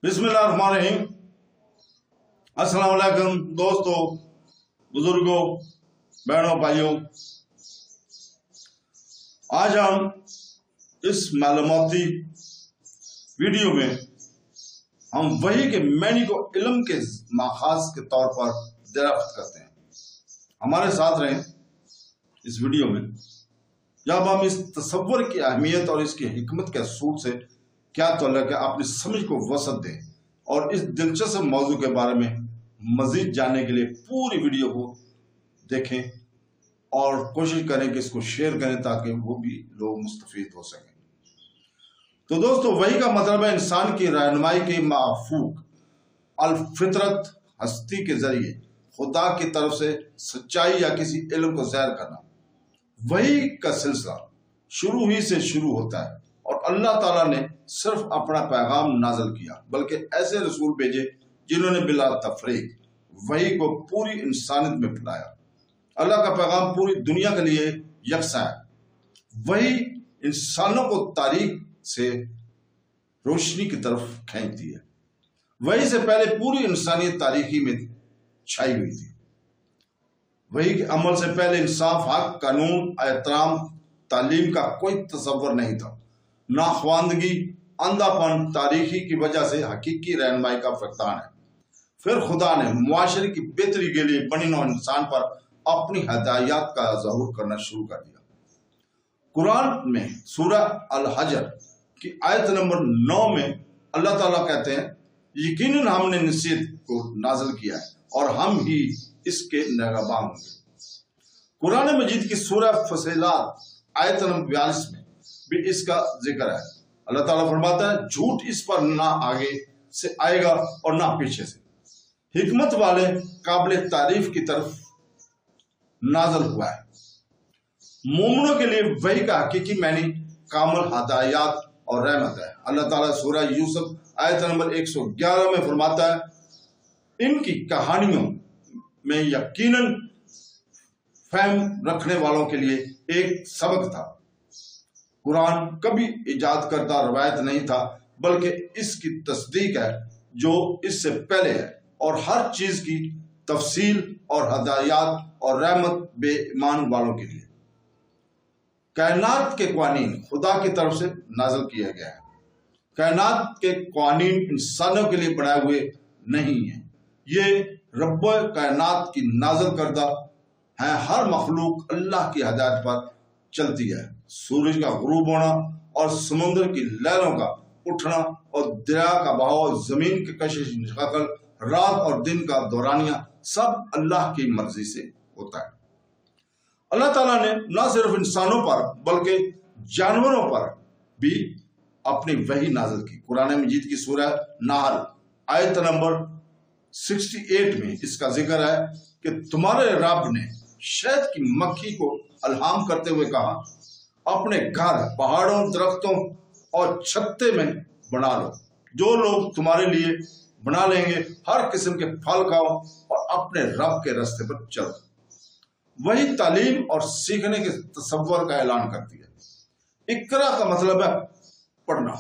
बिस्मिल्लाहिर्रहमानिर्रहीम। अस्सलाम वालेकुम दोस्तों, बुजुर्गों, बहनों, भाइयों। आज हम इस मालूमाती वीडियो में हम वही के मैनी को इल्म के माखाज के तौर पर दरियाफ्त करते हैं। हमारे साथ रहें इस वीडियो में, जब हम इस तसव्वुर की अहमियत और इसकी हिकमत के असूल से क्या तल्लुक़ है अपनी समझ को वसअत दें और इस दिलचस्प मौजू के बारे में मजीद जानने के लिए पूरी वीडियो को देखें और कोशिश करें कि इसको शेयर करें ताकि वो भी लोग मुस्तफीद हो सकें। तो दोस्तों, वही का मतलब है इंसान की रहनुमाई के माफूक अल फितरत हस्ती के जरिए खुदा की तरफ से सच्चाई या किसी इल्म को ज़ाहिर करना। वही का सिलसिला शुरू ही से शुरू होता है और अल्लाह ताला ने सिर्फ अपना पैगाम नाज़िल किया, बल्कि ऐसे रसूल भेजे जिन्होंने बिला तफरीक वही को पूरी इंसानियत में फैलाया। अल्लाह का पैगाम पूरी दुनिया के लिए यकसा है। वही इंसानों को तारीख से रोशनी की तरफ खींचती है। वही से पहले पूरी इंसानियत तारीखी में छाई हुई थी। वही के अमल से पहले इंसाफ, हक, कानून, एहतराम, तालीम का कोई तसव्वुर नहीं था। नाख्वानदगी, अंधापन तारीखी की वजह से हकीकी रहनुमाई का फकदान है। फिर खुदा ने मुआशरे की बेहतरी के लिए बनी नौ इंसान पर अपनी हदायत का ज़हूर करना शुरू कर दिया। कुरान में सूरह अल हजर की आयत नंबर 9 में अल्लाह ताला कहते हैं, यकीनन हमने नसीहत को नाज़िल किया है और हम ही इसके निगहबान होंगे। कुरान मजीद की सूरह फसीलात आयत नंबर 42 में भी इसका जिक्र है। अल्लाह ताला फरमाता है, झूठ इस पर ना आगे से आएगा और ना पीछे से। हिकमत वाले काबिल तारीफ की तरफ नाज़िल हुआ है। मोमिनों के लिए वही का हकीकी मैनी कामिल हदायत और रहमत है। अल्लाह ताला सूरह यूसुफ आयत नंबर 111 में फरमाता है, इनकी कहानियों में यकीनन फहम रखने वालों के लिए एक सबक था। कुरान कभी इजाद करदा रवायत नहीं था, बल्कि इसकी तस्दीक है जो इससे पहले है और हर चीज की तफसील और हदायत और रहमत बेईमान वालों के लिए। कायनात के कवानीन खुदा की तरफ से नाज़िल किया गया है। कायनात के कवानीन इंसानों के लिए बनाए हुए नहीं है। ये रब्ब कायनात की नाज़िल करदा है। हर मखलूक अल्लाह की हदायत पर चलती है। सूरज का गुरूब होना और समुद्र की लहरों का उठना और दरिया का बहाव, जमीन के कशिश शक्ल, रात और दिन का दौरानिया सब अल्लाह की मर्जी से होता है। अल्लाह ताला ने न सिर्फ इंसानों पर बल्कि जानवरों पर भी अपनी वही नाज़िल की। कुरान मजीद की सूरह नाहल आयत नंबर 68 में इसका जिक्र है कि तुम्हारे रब ने शहद की मक्खी को अलहाम करते हुए कहा, अपने घर पहाड़ों, दरख्तों और छत्ते में बना लो। जो लोग तुम्हारे लिए बना लेंगे, हर किस्म के फल खाओ और अपने रब के रास्ते पर चलो। वही तालीम और सीखने के तसव्वुर का ऐलान करती है। इकरा का मतलब है पढ़ना।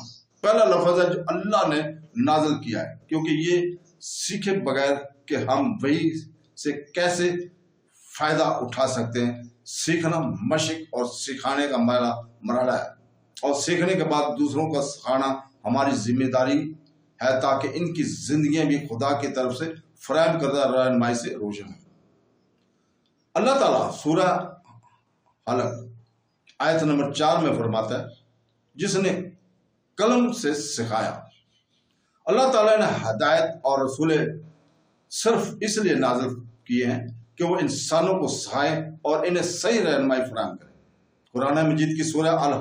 पहला लफ्ज है जो अल्लाह ने नाज़िल किया है, क्योंकि ये सीखे बगैर कि हम वही से कैसे फायदा उठा सकते हैं। सीखना मशक और सिखाने का मरहला है और सीखने के बाद दूसरों को सिखाना हमारी जिम्मेदारी है, ताकि इनकी जिंदगियां भी खुदा की तरफ से फराहम करदा रहनुमाई से रोशन हो। अल्लाह ताला सूरह हलक आयत नंबर 4 में फरमाता है, जिसने कलम से सिखाया। अल्लाह ताला ने हदायत और रसूल सिर्फ इसलिए नाज़िल किए हैं कि वो इंसानों को सिखाएं और इन्हें सही रहनुमाई फराहम करें। कुरान मजीद की सूरह अल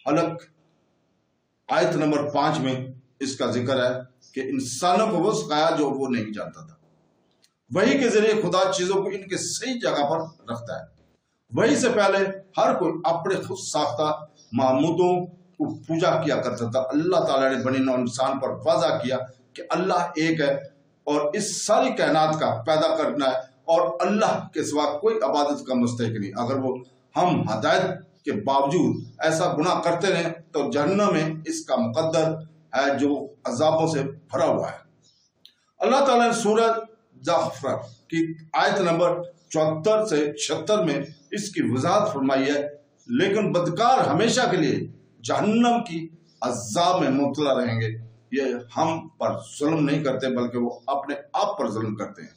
हलक आयत नंबर 5 में इसका जिक्र है कि इंसानों को वो सिखाया जो वो नहीं जानता था। वही के जरिए खुदा चीजों को इनके सही जगह पर रखता है। वही से पहले हर कोई अपने खुद साख्ता मामूदों को पूजा किया करता था। अल्लाह ताला ने बनी नौ इंसान पर वाज़ा किया कि अल्लाह एक है और इस सारी कायनात का पैदा करना है और अल्लाह के सिवा कोई इबादत का मुस्तहिक नहीं। अगर वो हम हदायत के बावजूद ऐसा गुनाह करते रहे तो जहन्नम में इसका मुकद्दर ہے جو عذابوں سے بھرا ہوا ہے۔ اللہ تعالیٰ نے سورہ زعفر کی آیت نمبر 74 سے 76 میں اس کی وضاحت فرمائی ہے، لیکن بدکار ہمیشہ کے لیے جہنم کی عذاب میں مبتلا رہیں گے۔ یہ ہم پر ظلم نہیں کرتے بلکہ وہ اپنے آپ پر ظلم کرتے ہیں۔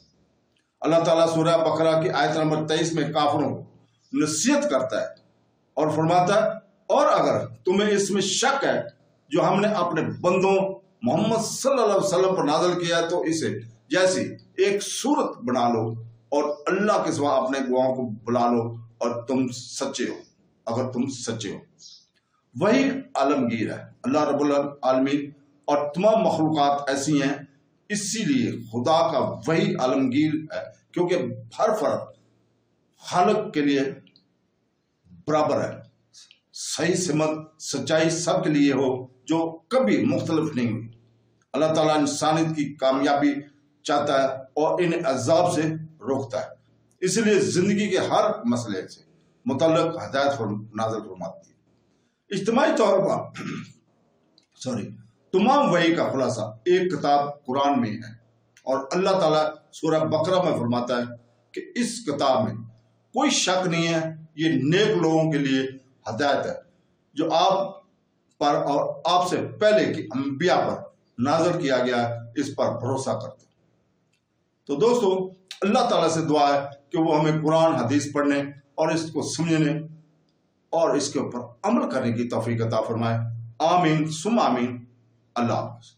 اللہ تعالیٰ سورہ بقرہ کی آیت نمبر 23 میں کافروں کو نصیحت کرتا ہے اور فرماتا ہے، اور اگر تمہیں اس میں شک ہے جو ہم نے اپنے بندوں محمد صلی اللہ علیہ وسلم پر نازل کیا ہے تو اسے جیسی ایک صورت بنا لو اور اللہ کے سوا اپنے گواہوں کو بلا لو اور تم سچے ہو، اگر تم سچے ہو۔ وہی عالمگیر ہے، اللہ رب العالمین، اور تمام مخلوقات ایسی ہیں، اسی لیے خدا کا وہی عالمگیر ہے، کیونکہ ہر فرد خالق کے لیے برابر ہے۔ صحیح سمت سچائی سب کے لیے ہو جو کبھی مختلف نہیں ہوئی۔ اللہ تعالیٰ انسانیت کی کامیابی چاہتا ہے اور ان عذاب سے روکتا ہے، اس لیے زندگی کے ہر مسئلے سے متعلق ہدایت نازل فرماتی ہے۔ اجتماعی طور پر تمام وحی کا خلاصہ ایک کتاب قرآن میں ہے، اور اللہ تعالیٰ سورہ بقرہ میں فرماتا ہے کہ اس کتاب میں کوئی شک نہیں ہے، یہ نیک لوگوں کے لیے ہدایت ہے جو آپ پر اور آپ سے پہلے کی انبیاء پر نازل کیا گیا ہے، اس پر بھروسہ کرتے ہیں۔ تو دوستو، اللہ تعالیٰ سے دعا ہے کہ وہ ہمیں قرآن حدیث پڑھنے اور اس کو سمجھنے اور اس کے اوپر عمل کرنے کی توفیق عطا فرمائے۔ آمین ثم آمین۔ اللہ حافظ۔